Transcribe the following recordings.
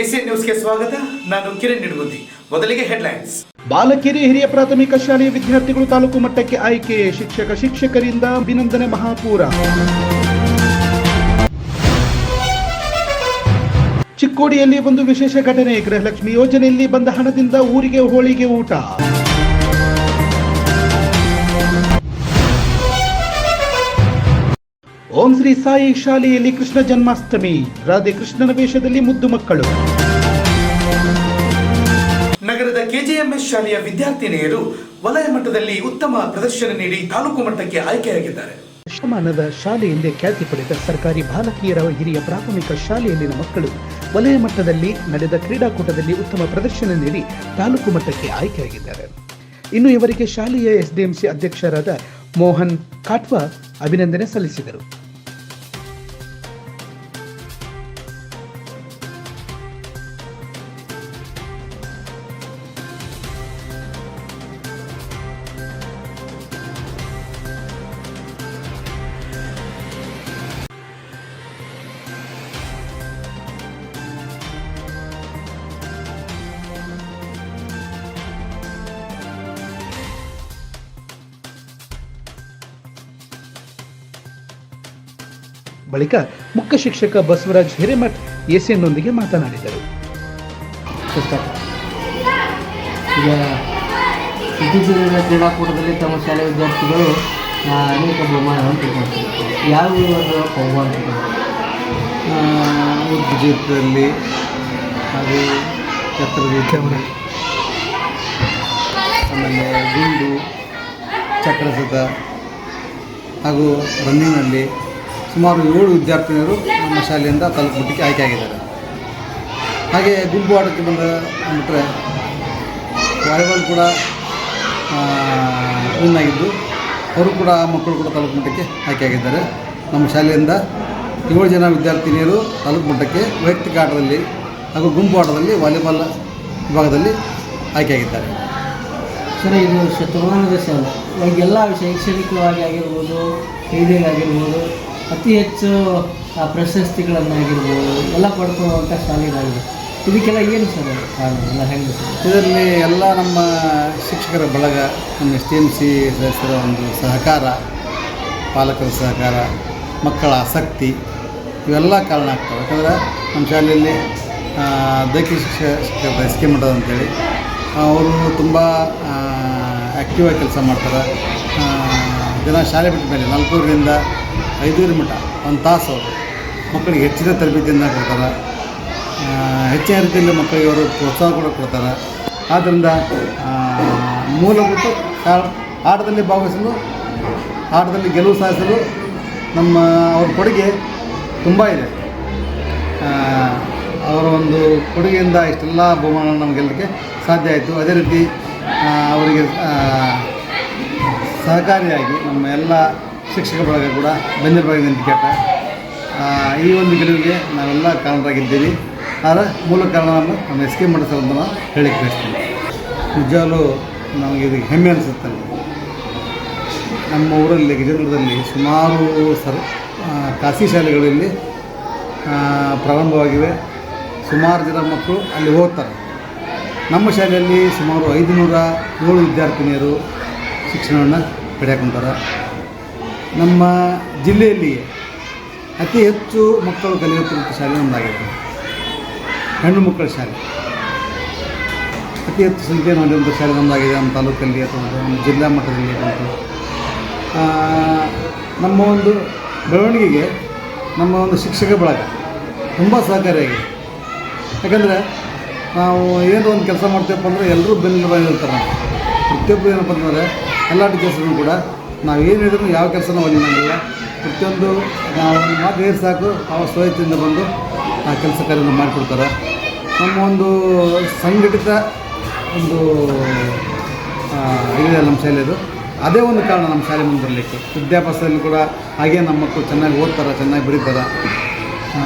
ACN ನ್ಯೂಸ್ಗೆ ಸ್ವಾಗತ. ನಾನು ಕಿರಣ್ ನಿಡುಗುಂದಿ. ಮೊದಲಿಗೆ ಹೆಡ್ಲೈನ್ಸ್. ಬಾಲಕಿಯರಿ ಹಿರಿಯ ಪ್ರಾಥಮಿಕ ಶಾಲೆಯ ವಿದ್ಯಾರ್ಥಿಗಳು ತಾಲೂಕು ಮಟ್ಟಕ್ಕೆ ಆಯ್ಕೆ. ಶಿಕ್ಷಕರಿಂದ ಅಭಿನಂದನೆ ಮಹಾಪೂರ. ಚಿಕ್ಕೋಡಿಯಲ್ಲಿ ಒಂದು ವಿಶೇಷ ಘಟನೆ. ಗೃಹಲಕ್ಷ್ಮಿ ಯೋಜನೆಯಲ್ಲಿ ಬಂದ ಹಣದಿಂದ ಊರಿಗೆ ಹೋಳಿಗೆ ಊಟ. ಓಂ ಶ್ರೀ ಸಾಯಿ ಶಾಲೆಯಲ್ಲಿ ಕೃಷ್ಣ ಜನ್ಮಾಷ್ಟಮಿ. ರಾಧೆ ಕೃಷ್ಣನ ವೇಷದಲ್ಲಿ ಮುದ್ದು ಮಕ್ಕಳು. ನಗರದ ಕೆಜೆಎಂಎಸ್ ಶಾಲೆಯ ವಿದ್ಯಾರ್ಥಿನಿಯರು ವಲಯ ಮಟ್ಟದಲ್ಲಿ ಉತ್ತಮ ಪ್ರದರ್ಶನ ನೀಡಿ ತಾಲೂಕು ಮಟ್ಟಕ್ಕೆ ಆಯ್ಕೆಯಾಗಿದ್ದಾರೆ. ಶತಮಾನದ ಶಾಲೆ ಎಂದೇ ಖ್ಯಾತಿ ಪಡೆದ ಸರ್ಕಾರಿ ಬಾಲಕಿಯರ ಹಿರಿಯ ಪ್ರಾಥಮಿಕ ಶಾಲೆಯಲ್ಲಿನ ಮಕ್ಕಳು ವಲಯ ಮಟ್ಟದಲ್ಲಿ ನಡೆದ ಕ್ರೀಡಾಕೂಟದಲ್ಲಿ ಉತ್ತಮ ಪ್ರದರ್ಶನ ನೀಡಿ ತಾಲೂಕು ಮಟ್ಟಕ್ಕೆ ಆಯ್ಕೆಯಾಗಿದ್ದಾರೆ. ಇನ್ನು ಇವರಿಗೆ ಶಾಲೆಯ ಎಸ್ಡಿಎಂಸಿ ಅಧ್ಯಕ್ಷರಾದ ಮೋಹನ್ ಕಾಟ್ವಾ ಅಭಿನಂದನೆ ಸಲ್ಲಿಸಿದರು. ಬಳಿಕ ಮುಖ್ಯ ಶಿಕ್ಷಕ ಬಸವರಾಜ್ ಹಿರೇಮಠ್ ಎಸಿಎನ್ನೊಂದಿಗೆ ಮಾತನಾಡಿದರು. ಈಗ ಇತ್ತೀಚಿನ ಕ್ರೀಡಾಕೂಟದಲ್ಲಿ ತಮ್ಮ ಶಾಲೆಯ ವಿದ್ಯಾರ್ಥಿಗಳು ಅನೇಕ ಬಹುಮಾನಗಳನ್ನು ತೆಗೆದುಕೊಳ್ತಾರೆ. ಯಾವ ಬಹುಮಾನ ಉದ್ಯೋಗದಲ್ಲಿ ಹಾಗೂ ಛತ್ರಜೀತ, ಆಮೇಲೆ ಗುಂಡು, ಚಕ್ರಸತ ಹಾಗೂ ರನ್ನಿಂಗ್ನಲ್ಲಿ ಸುಮಾರು 7 ವಿದ್ಯಾರ್ಥಿನಿಯರು ನಮ್ಮ ಶಾಲೆಯಿಂದ ತಾಲೂಕು ಮಟ್ಟಕ್ಕೆ ಆಯ್ಕೆಯಾಗಿದ್ದಾರೆ. ಹಾಗೆ ಗುಂಪು ಆಟಕ್ಕೆ ಬಂದುಬಿಟ್ರೆ ವಾಲಿಬಾಲ್ ಕೂಡ ವಿನ್ ಆಗಿದ್ದು ಅವರು ಕೂಡ ಮಕ್ಕಳು ಕೂಡ ತಾಲೂಕು ಮಟ್ಟಕ್ಕೆ ಆಯ್ಕೆಯಾಗಿದ್ದಾರೆ. ನಮ್ಮ ಶಾಲೆಯಿಂದ 7 ಜನ ವಿದ್ಯಾರ್ಥಿನಿಯರು ತಾಲೂಕು ಮಟ್ಟಕ್ಕೆ ವೈಯಕ್ತಿಕ ಆಟದಲ್ಲಿ ಹಾಗೂ ಗುಂಪು ಆಟದಲ್ಲಿ ವಾಲಿಬಾಲ್ ವಿಭಾಗದಲ್ಲಿ ಆಯ್ಕೆಯಾಗಿದ್ದಾರೆ. ಸರ್, ಇದು ಶತಮಾನದ ಶಾಲೆ. ಈಗೆಲ್ಲ ಶೈಕ್ಷಣಿಕವಾಗಿ ಆಗಿರ್ಬೋದು, ಕ್ರೀಡೆಗೆ ಆಗಿರ್ಬೋದು, ಅತಿ ಹೆಚ್ಚು ಪ್ರಶಸ್ತಿಗಳನ್ನಾಗಿರ್ಬೋದು ಎಲ್ಲ ಪಡ್ಕೊಳ್ಳುವಂಥ ಶಾಲೆಗಳಾಗಿದೆ. ಇದಕ್ಕೆಲ್ಲ ಏನು ಸರ್ ಕಾರಣ? ಎಲ್ಲ ಹೆಂಗೆ ಸರ್? ಇದರಲ್ಲಿ ಎಲ್ಲ ನಮ್ಮ ಶಿಕ್ಷಕರ ಬಳಗ, ನಮ್ಮ STMC ಸದಸ್ಯರ ಒಂದು ಸಹಕಾರ, ಪಾಲಕರ ಸಹಕಾರ, ಮಕ್ಕಳ ಆಸಕ್ತಿ ಇವೆಲ್ಲ ಕಾರಣ ಆಗ್ತವೆ. ಯಾಕಂದರೆ ನಮ್ಮ ಶಾಲೆಯಲ್ಲಿ ದೈಹಿಕ ಶಿಕ್ಷಕರ SK ಮಠ ಅಂತೇಳಿ ಅವರು ತುಂಬ ಆ್ಯಕ್ಟಿವ್ ಆಗಿ ಕೆಲಸ ಮಾಡ್ತಾರೆ. ದಿನ ಶಾಲೆ ಬಿಟ್ಟ ಮೇಲೆ 4ರಿಂದ 5 ಮಟ್ಟ 1 ತಾಸು ಅವರು ಮಕ್ಕಳಿಗೆ ಹೆಚ್ಚಿನ ತರಬೇತಿಯನ್ನು ಕೊಡ್ತಾರೆ. ಹೆಚ್ಚಿನ ರೀತಿಯಲ್ಲಿ ಮಕ್ಕಳಿಗೆ ಅವರು ಪ್ರೋತ್ಸಾಹ ಕೂಡ ಕೊಡ್ತಾರೆ. ಆದ್ದರಿಂದ ಮೂಲಭೂತ ಆಟದಲ್ಲಿ ಭಾಗವಹಿಸಲು, ಆಟದಲ್ಲಿ ಗೆಲುವು ಸಾಧಿಸಲು ಅವ್ರ ಕೊಡುಗೆ ತುಂಬ ಇದೆ. ಅವರ ಒಂದು ಕೊಡುಗೆಯಿಂದ ಇಷ್ಟೆಲ್ಲ ಬಹುಮಾನ ನಮಗೆ ಗೆಲ್ಲಕ್ಕೆ ಸಾಧ್ಯ ಆಯಿತು. ಅದೇ ರೀತಿ ಅವರಿಗೆ ಸಹಕಾರಿಯಾಗಿ ನಮ್ಮ ಎಲ್ಲ ಶಿಕ್ಷಕ ಬಳಗ ಕೂಡ ಬೆನ್ನೆಲುಬಾಗಿ ನಿಂತ್ಕೊಟ್ಟ. ಈ ಒಂದು ಗೆಲುವಿಗೆ ನಾವೆಲ್ಲ ಕಾರಣರಾಗಿದ್ದೀವಿ. ಆದರೆ ಮೂಲ ಕಾರಣವನ್ನು ನಮ್ಮ SK ಮಠ ಸರ್ ಅಂತ ನಾನು ಹೇಳಿಕ್ಕೆ ಬಯಸ್ತೀನಿ. ನಿಜವಾಗ್ಲೂ ನಮಗೆ ಇದು ಹೆಮ್ಮೆ ಅನಿಸುತ್ತೆ. ನಮ್ಮ ಊರಲ್ಲಿ ಗಜೇಂದ್ರದಲ್ಲಿ ಸುಮಾರು ಖಾಸಗಿ ಶಾಲೆಗಳಲ್ಲಿ ಪ್ರಾರಂಭವಾಗಿವೆ. ಸುಮಾರು ಜನ ಮಕ್ಕಳು ಅಲ್ಲಿ ಹೋಗ್ತಾರೆ. ನಮ್ಮ ಶಾಲೆಯಲ್ಲಿ ಸುಮಾರು 507 ವಿದ್ಯಾರ್ಥಿನಿಯರು ಶಿಕ್ಷಣವನ್ನು ಪಡೆದುಕೊಂತಾರೆ. ನಮ್ಮ ಜಿಲ್ಲೆಯಲ್ಲಿಯೇ ಅತಿ ಹೆಚ್ಚು ಮಕ್ಕಳು ಕಲಿಯುತ್ತಿರುವಂಥ ಶಾಲೆ ನಮ್ಮದಾಗಿದೆ. ಹೆಣ್ಣು ಮಕ್ಕಳ ಶಾಲೆ ಅತಿ ಹೆಚ್ಚು ಸಂಖ್ಯೆಯನ್ನು ಹೊಂದಿರುವಂಥ ಶಾಲೆ ನಮ್ಮದಾಗಿದೆ. ನಮ್ಮ ತಾಲೂಕಲ್ಲಿ ಅಥವಾ ನಮ್ಮ ಜಿಲ್ಲಾ ಮಟ್ಟದಲ್ಲಿ ಬಂತು. ನಮ್ಮ ಒಂದು ಬೆಳವಣಿಗೆಗೆ ನಮ್ಮ ಒಂದು ಶಿಕ್ಷಕ ಬಳಗ ತುಂಬ ಸಹಕಾರಿಯಾಗಿದೆ. ಯಾಕಂದರೆ ನಾವು ಏನೋ ಒಂದು ಕೆಲಸ ಮಾಡ್ತೀವಪ್ಪ ಅಂದರೆ ಎಲ್ಲರೂ ಬೆನ್ನೆಲುಬಾಗಿ ಇರ್ತಾರೆ. ಪ್ರತಿಯೊಬ್ಬರು ಏನಪ್ಪ ಅಂತಂದರೆ ಎಲ್ಲ ಟೀಚರ್ಸ್ಗಳು ಕೂಡ ನಾವು ಏನು ಹೇಳಿದ್ರು ಯಾವ ಕೆಲಸನೂ ಒಳ್ಳೆಯಲ್ಲ. ಪ್ರತಿಯೊಂದು ನಾವು ಮಾತು ಹೇಳಿ ಸಾಕು ಅವ್ರ ಸ್ವಇಚ್ಛೆಯಿಂದ ಬಂದು ಆ ಕೆಲಸ ಕಾರ್ಯವನ್ನು ಮಾಡಿಕೊಡ್ತಾರೆ. ನಮ್ಮ ಒಂದು ಸಂಘಟಿತ ಒಂದು ಇದೆ ನಮ್ಮ ಶಾಲೆಯದು. ಅದೇ ಒಂದು ಕಾರಣ ನಮ್ಮ ಶಾಲೆ ಮುಂದೆ ಬರಲಿಕ್ಕೆ. ವಿದ್ಯಾಭ್ಯಾಸದಲ್ಲಿ ಕೂಡ ಹಾಗೆ ನಮ್ಮ ಮಕ್ಕಳು ಚೆನ್ನಾಗಿ ಓದ್ತಾರೆ, ಚೆನ್ನಾಗಿ ಬರೀತಾರೆ.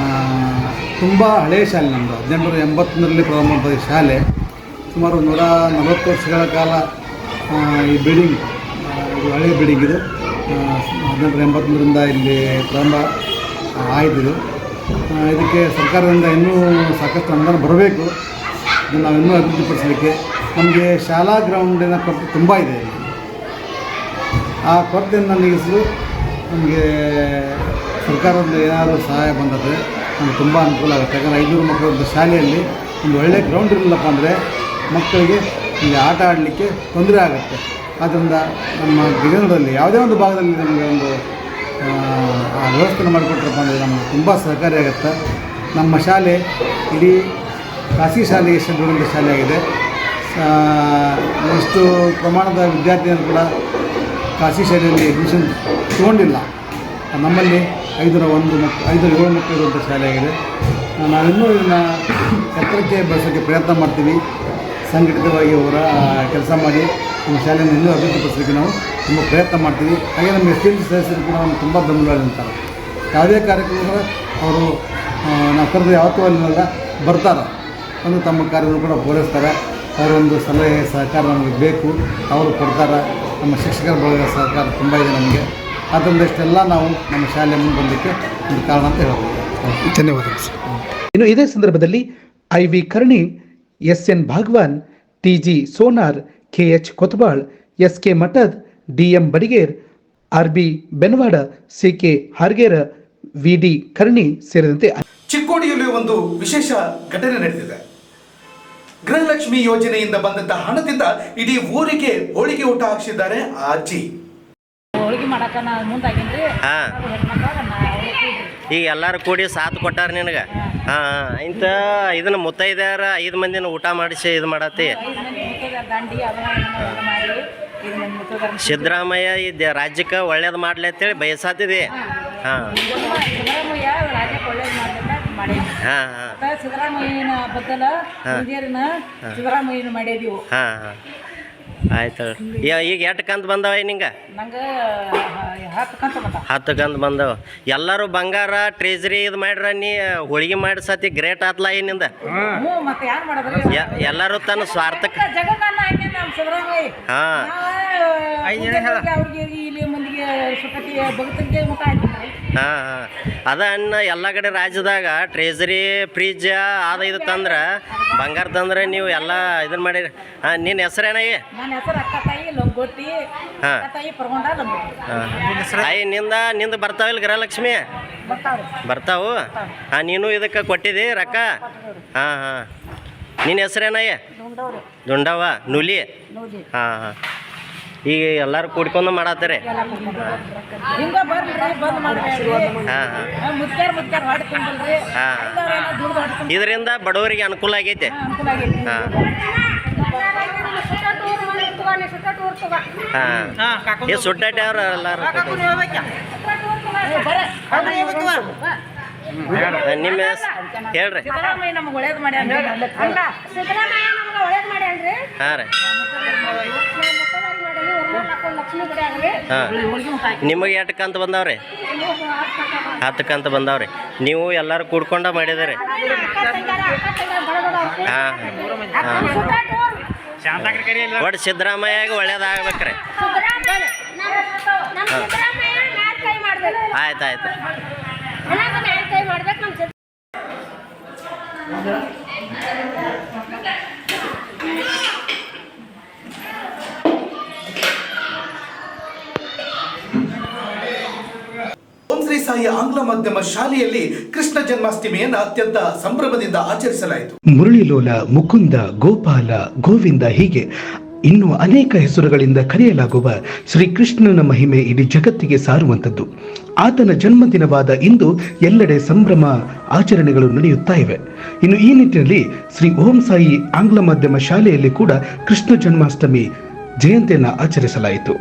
ತುಂಬ ಹಳೆಯ ಶಾಲೆ ನಮ್ಮದು. 1881ರಲ್ಲಿ ಪ್ರಾರಂಭವಾದ ಶಾಲೆ ಸುಮಾರು 140 ವರ್ಷಗಳ ಕಾಲ ಈ ಬಿಲ್ಡಿಂಗ್, ಇದು ಹಳೆಯ ಬಿಲ್ಡಿಂಗ್. ಇದು 1883ರಿಂದ ಇಲ್ಲಿ ಪ್ರಾರಂಭ ಆಯಿತು. ಇದಕ್ಕೆ ಸರ್ಕಾರದಿಂದ ಇನ್ನೂ ಸಾಕಷ್ಟು ಅನುದಾನ ಬರಬೇಕು. ಇದನ್ನು ನಾವು ಇನ್ನೂ ಅಭಿವೃದ್ಧಿಪಡಿಸಲಿಕ್ಕೆ ನಮಗೆ ಶಾಲಾ ಗ್ರೌಂಡಿನ ಕೊರತೆ ತುಂಬ ಇದೆ. ಆ ಕೊರತೆಯನ್ನು ನೀಗಿಸಲು ನಮಗೆ ಸರ್ಕಾರದಿಂದ ಏನಾದರೂ ಸಹಾಯ ಬಂದರೆ ನಮಗೆ ತುಂಬ ಅನುಕೂಲ ಆಗುತ್ತೆ. ಯಾಕಂದರೆ 500 ಮಕ್ಕಳ ಶಾಲೆಯಲ್ಲಿ ಒಂದು ಒಳ್ಳೆಯ ಗ್ರೌಂಡ್ ಇರಲಿಲ್ಲಪ್ಪ ಅಂದರೆ ಮಕ್ಕಳಿಗೆ ಇಲ್ಲಿ ಆಟ ಆಡಲಿಕ್ಕೆ ತೊಂದರೆ ಆಗುತ್ತೆ. ಆದ್ದರಿಂದ ನಮ್ಮ ಗಿರಿನಗರದಲ್ಲಿ ಯಾವುದೇ ಒಂದು ಭಾಗದಲ್ಲಿ ನಮಗೆ ಒಂದು ಆ ವ್ಯವಸ್ಥೆನ ಮಾಡಿಕೊಟ್ರಪ್ಪ ಅಂದರೆ ನಮಗೆ ತುಂಬ ಸಹಕಾರಿಯಾಗುತ್ತೆ. ನಮ್ಮ ಶಾಲೆ ಇಡೀ ಖಾಸಗಿ ಶಾಲೆಗೆ ಶ್ರದ್ಧೆಗೊಂಡ ಶಾಲೆಯಾಗಿದೆ. ಇಷ್ಟು ಪ್ರಮಾಣದ ವಿದ್ಯಾರ್ಥಿಗಳು ಕೂಡ ಖಾಸಗಿ ಶಾಲೆಯಲ್ಲಿ ಅಡ್ಮಿಷನ್ ತೊಗೊಂಡಿಲ್ಲ. ನಮ್ಮಲ್ಲಿ 507 ಮಕ್ಕಳು ಇರುವಂಥ ಶಾಲೆಯಾಗಿದೆ. ನಾವಿನ್ನೂ ಇದನ್ನು ಎತ್ತರಕ್ಕೆ ಬೆಳೆಸೋಕ್ಕೆ ಪ್ರಯತ್ನ ಮಾಡ್ತೀವಿ. ಸಂಘಟಿತವಾಗಿ ಕೆಲಸ ಮಾಡಿ ನಮ್ಮ ಶಾಲೆಯನ್ನು ಇನ್ನೂ ಅಭಿವೃದ್ಧಿಪಡಿಸಲಿಕ್ಕೆ ನಾವು ತುಂಬ ಪ್ರಯತ್ನ ಮಾಡ್ತೀವಿ. ಹಾಗೆ ನಮ್ಮ STMC ಸದಸ್ಯರು ಕೂಡ ನಮ್ಗೆ ತುಂಬ ಬೆಂಬಲ ನಿಲ್ತಾರೆ. ಯಾವುದೇ ಕಾರ್ಯಕ್ರಮ ಅವರು ನಾವು ಕರೆದು ಯಾವತ್ತೂ ಅಲ್ಲಿನೆಲ್ಲ ಬರ್ತಾರೆ, ಒಂದು ತಮ್ಮ ಕಾರ್ಯವನ್ನು ಕೂಡ ಪೂರೈಸ್ತಾರೆ. ಅವರೊಂದು ಸಲಹೆ ಸಹಕಾರ ನಮಗೆ ಬೇಕು, ಅವರು ಕೊಡ್ತಾರೆ. ನಮ್ಮ ಶಿಕ್ಷಕರ ಬಳಗದ ಸಹಕಾರ ತುಂಬ ಇದೆ ನಮಗೆ. ಆದ್ದರಿಂದ ಇಷ್ಟೆಲ್ಲ ನಾವು ನಮ್ಮ ಶಾಲೆ ಮುಂದೆ ಬರಲಿಕ್ಕೆ ಒಂದು ಕಾರಣ ಅಂತ ಹೇಳ್ಬೋದು. ಧನ್ಯವಾದಗಳು ಸರ್. ಇನ್ನು ಇದೇ ಸಂದರ್ಭದಲ್ಲಿ IV Karni, SN Bhagavan, TG sonar, KH ಕೊತ್ಬಾಳ್, SK ಮಠದ್, DM Badiger, RB ಬೆನವಾಡ, CK ಹಾರ್ಗೇರ, VD Karni ಸೇರಿದಂತೆ ಚಿಕ್ಕೋಡಿಯಲ್ಲಿ ಒಂದು ವಿಶೇಷ ಘಟನೆ ನಡೆದಿದೆ. ಗೃಹಲಕ್ಷ್ಮಿ ಯೋಜನೆಯಿಂದ ಬಂದಂತಹ ಹಣದಿಂದ ಇಡೀ ಊರಿಗೆ ಹೋಳಿಗೆ ಊಟ ಹಾಕಿಸಿದ್ದಾರೆ ಆ ಅಜ್ಜಿ. ಹೋಳಿಗೆ ಮಾಡಕ ಮುಂದಾಗಿನ್ರಿ. ಈಗ ಎಲ್ಲರೂ ಕೂಡಿ ಸಾಥ್ ಕೊಟ್ಟಾರ ನಿನಗೆ. ಇಂಥ ಇದನ್ನ ಮುತ್ತೈದ್ಯಾರ 5 ಮಂದಿನ ಊಟ ಮಾಡಿಸಿ ಇದು ಮಾಡತ್ತಿ. ಸಿದ್ದರಾಮಯ್ಯ ಇದು ರಾಜ್ಯಕ್ಕೆ ಒಳ್ಳೇದು ಮಾಡ್ಲಿ ಅಂತೇಳಿ ಬಯಸಾತಿದೆ. ಸಿದ್ದರಾಮಯ್ಯನ ಬದಲ ಸಿದ್ದರಾಮಯ್ಯನ ಮಾಡಿದೀವಿ. ಆಯ್ತು. ಈಗ ಎಷ್ಟು ಕಂತು ಬಂದವ ನಿಂಗೆ? ನಂಗೆ 10 ಕಂತು ಬಂದ. 10 ಕಂತು ಬಂದವ. ಎಲ್ಲರೂ ಬಂಗಾರ ಟ್ರೇಜರಿ ಇದು ಮಾಡ್ರ, ನೀ ಹೋಳಿಗೆ ಮಾಡಿ ಸತಿ ಗ್ರೇಟ್ ಆತ್ಲ ಏನಿಂದ. ಮತ್ತೆ ಯಾರು ಮಾಡೋದ್ರಿ? ಎಲ್ಲರೂ ತನ್ನ ಸ್ವಾರ್ಥಕ್ಕೆ ಜಗನ್ನ ನಮ್ಮ ಸಿದ್ದರಾಮಯ್ಯ. ಅವ್ರಿಗೆ ಇಲ್ಲಿ ಮಂದಿಗೆ ಸುಖತಿ ಭಗತರಿಗೆ ಊಟ ಹಾಕಿದ್ರಿ. ಅದ ಅನ್ನ ಎಲ್ಲ ಕಡೆ ರಾಜ್ಯದಾಗ ಟ್ರೇಜರಿ ಫ್ರಿಜ್ ಅದು ಇದು ತಂದ್ರೆ ಬಂಗಾರ ತಂದ್ರೆ ನೀವು ಎಲ್ಲ ಇದನ್ನ ಮಾಡಿರಿ. ನಿನ್ನ ಹೆಸರೇನಯ್ಯ? ನನ್ನ ಹೆಸರು ಅಕ್ಕ ತಾಯಿ ಲಂಗೋಟಿ. ಅಕ್ಕ ತಾಯಿ ಪರ್ಗೊಂಡ ಲಂಗೋಟಿ. ಅಯ್ಯ ನಿಂದ ಬರ್ತಾವಿಲ್ಲ ಗೃಹಲಕ್ಷ್ಮಿ? ಬರ್ತಾವು. ನೀನು ಇದಕ್ಕೆ ಕೊಟ್ಟಿದ್ದಿ ರೊಕ್ಕ? ನಿನ್ನ ಹೆಸರೇನಯ್ಯ? ದುಂಡವ್ವ ನುಲಿ. ಈಗ ಎಲ್ಲರೂ ಕೂಡ್ಕೊಂಡು ಮಾಡತ್ತಾರೆ. ಇದರಿಂದ ಬಡವರಿಗೆ ಅನುಕೂಲ ಆಗೈತೆ. ಸುಟ್ಟಾಟಿ ಅವ್ರು ಎಲ್ಲರೂ ನಿಮ್ಮ ಹೇಳ್ರಿ. ಸಿದ್ದರಾಮಯ್ಯ ನಮ್ಗೆ ಒಳ್ಳೇದು ಮಾಡ್ಯಾನ್ರಿ. ಹಾಂ ರೀ. ನಿಮಗೆ ಎಷ್ಟು ಕಂತು ಬಂದಾವ್ರಿ? 10 ಕಂತು ಬಂದಾವ್ರಿ. ನೀವು ಎಲ್ಲರೂ ಕೂಡ್ಕೊಂಡ ಮಾಡಿದಾರೆ. ಒಟ್ಟು ಸಿದ್ದರಾಮಯ್ಯಗೆ ಒಳ್ಳೇದಾಗ್ಬೇಕ್ರಿ. ಆಯ್ತಾಯ್ತು. ಓಂ ಶ್ರೀ ಸಾಯಿ ಆಂಗ್ಲ ಮಾಧ್ಯಮ ಶಾಲೆಯಲ್ಲಿ ಕೃಷ್ಣ ಜನ್ಮಾಷ್ಟಮಿಯನ್ನು ಅತ್ಯಂತ ಸಂಭ್ರಮದಿಂದ ಆಚರಿಸಲಾಯಿತು. ಮುರಳಿಲೋಲ, ಮುಕುಂದ, ಗೋಪಾಲ, ಗೋವಿಂದ ಹೀಗೆ ಇನ್ನು ಅನೇಕ ಹೆಸರುಗಳಿಂದ ಕರೆಯಲಾಗುವ ಶ್ರೀಕೃಷ್ಣನ ಮಹಿಮೆ ಇಡೀ ಜಗತ್ತಿಗೆ ಸಾರುವಂಥದ್ದು. ಆತನ ಜನ್ಮದಿನವಾದ ಇಂದು ಎಲ್ಲೆಡೆ ಸಂಭ್ರಮ ಆಚರಣೆಗಳು ನಡೆಯುತ್ತಾ ಇವೆ. ಇನ್ನು ಈ ನಿಟ್ಟಿನಲ್ಲಿ ಶ್ರೀ ಓಂ ಸಾಯಿ ಆಂಗ್ಲ ಮಾಧ್ಯಮ ಶಾಲೆಯಲ್ಲಿ ಕೂಡ ಕೃಷ್ಣ ಜನ್ಮಾಷ್ಟಮಿ ಜಯಂತಿಯನ್ನು ಆಚರಿಸಲಾಯಿತು.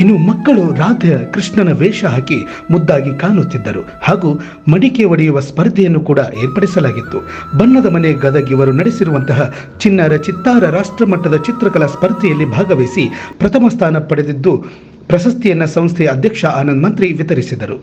ಇನ್ನು ಮಕ್ಕಳು ರಾಧೆ ಕೃಷ್ಣನ ವೇಷ ಹಾಕಿ ಮುದ್ದಾಗಿ ಕಾಣುತ್ತಿದ್ದರು. ಹಾಗೂ ಮಡಿಕೆ ಒಡೆಯುವ ಸ್ಪರ್ಧೆಯನ್ನು ಕೂಡ ಏರ್ಪಡಿಸಲಾಗಿತ್ತು. ಬಣ್ಣದ ಮನೆ ಗದಗ್ ಇವರು ನಡೆಸಿರುವಂತಹ ಚಿಣ್ಣರ ಚಿತ್ತಾರ ರಾಷ್ಟ್ರಮಟ್ಟದ ಚಿತ್ರಕಲಾ ಸ್ಪರ್ಧೆಯಲ್ಲಿ ಭಾಗವಹಿಸಿ ಪ್ರಥಮ ಸ್ಥಾನ ಪಡೆದಿದ್ದು ಪ್ರಶಸ್ತಿಯನ್ನ ಸಂಸ್ಥೆಯ ಅಧ್ಯಕ್ಷ ಆನಂದ್ ಮಂತ್ರಿ ವಿತರಿಸಿದರು.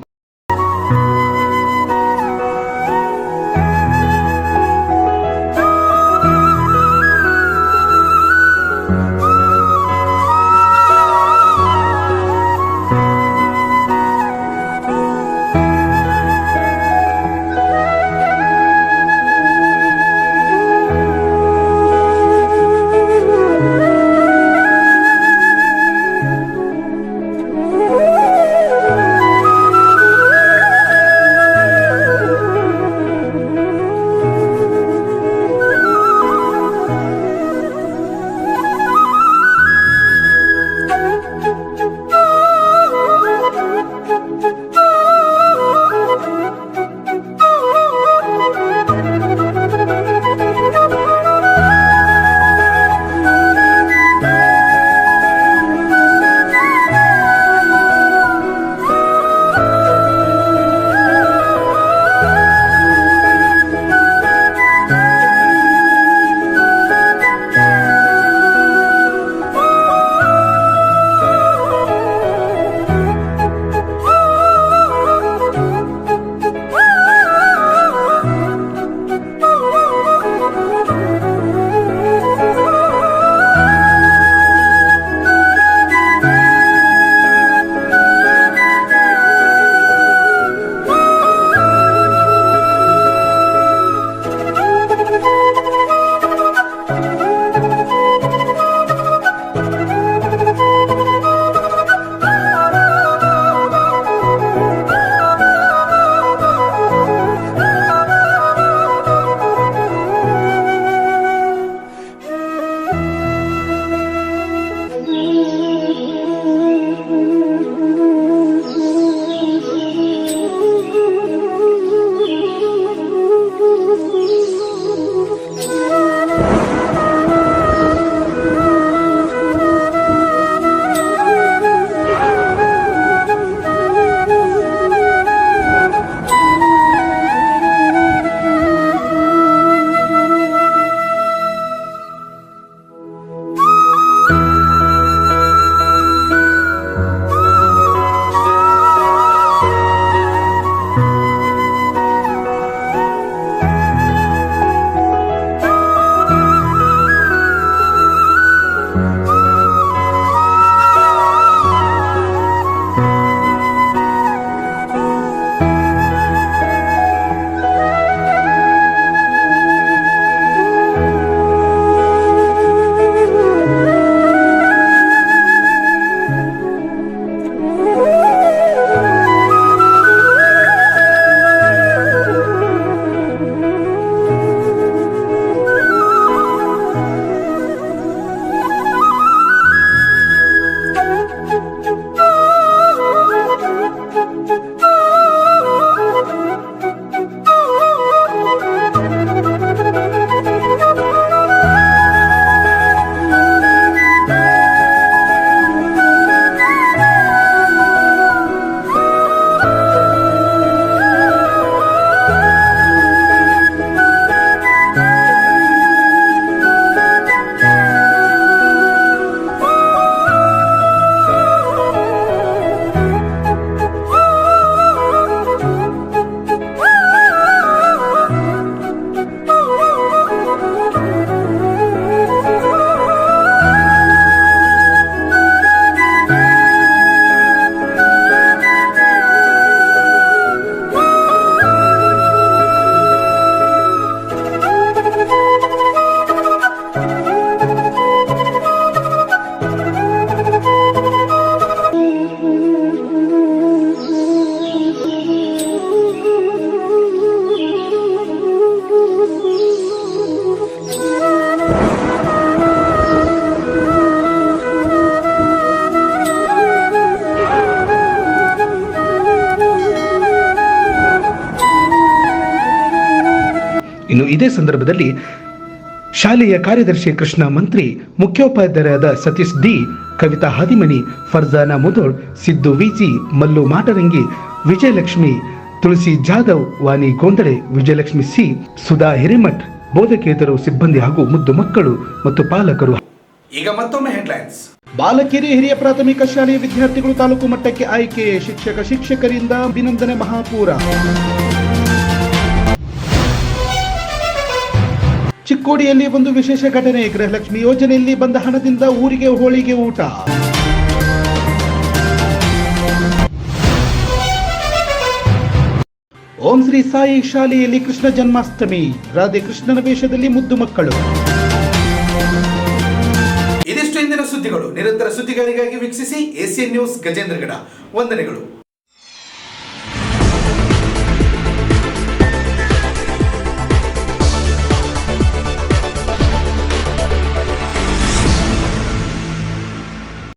ಇದೇ ಸಂದರ್ಭದಲ್ಲಿ ಶಾಲೆಯ ಕಾರ್ಯದರ್ಶಿ ಕೃಷ್ಣ ಮಂತ್ರಿ, ಮುಖ್ಯೋಪಾಧ್ಯಾಯರಾದ ಸತೀಶ್ ಡಿ, ಕವಿತಾ ಹಾದಿಮನಿ, ಫರ್ಜಾನಾ ಮುದೋಳ್, ಸಿದ್ದು ವಿಜಿ, ಮಲ್ಲು ಮಾಟರಂಗಿ, ವಿಜಯಲಕ್ಷ್ಮಿ, ತುಳಸಿ ಜಾಧವ್, ವಾಣಿ ಗೋಂದಳೆ, ವಿಜಯಲಕ್ಷ್ಮಿ ಸಿ, ಸುಧಾ ಹಿರೇಮಠ್, ಬೋಧಕೇತರು, ಸಿಬ್ಬಂದಿ ಹಾಗೂ ಮುದ್ದು ಮಕ್ಕಳು ಮತ್ತು ಪಾಲಕರು. ಈಗ ಮತ್ತೊಮ್ಮೆ ಹೆಡ್ಲೈನ್ಸ್. ಬಾಲಕಿಯರು ಹಿರಿಯ ಪ್ರಾಥಮಿಕ ಶಾಲೆಯ ವಿದ್ಯಾರ್ಥಿಗಳು ತಾಲೂಕು ಮಟ್ಟಕ್ಕೆ ಆಯ್ಕೆ, ಶಿಕ್ಷಕರಿಂದ ಅಭಿನಂದನೆ ಮಹಾಪೂರ. ಚಿಕ್ಕೋಡಿಯಲ್ಲಿ ಒಂದು ವಿಶೇಷ ಘಟನೆ, ಗೃಹಲಕ್ಷ್ಮಿ ಯೋಜನೆಯಲ್ಲಿ ಬಂದ ಹಣದಿಂದ ಊರಿಗೆ ಹೋಳಿಗೆ ಊಟ. ಓಂ ಶ್ರೀ ಸಾಯಿ ಶಾಲೆಯಲ್ಲಿ ಕೃಷ್ಣ ಜನ್ಮಾಷ್ಟಮಿ, ರಾಧೆ ಕೃಷ್ಣನ ವೇಷದಲ್ಲಿ ಮುದ್ದು ಮಕ್ಕಳು. ಇದಿಷ್ಟು ಇಂದಿನ ಸುದ್ದಿಗಳು. ನಿರಂತರ ಸುದ್ದಿಗಳಿಗಾಗಿ ವೀಕ್ಷಿಸಿ ACN ನ್ಯೂಸ್ ಗಜೇಂದ್ರಗಡ. ವಂದನೆಗಳು.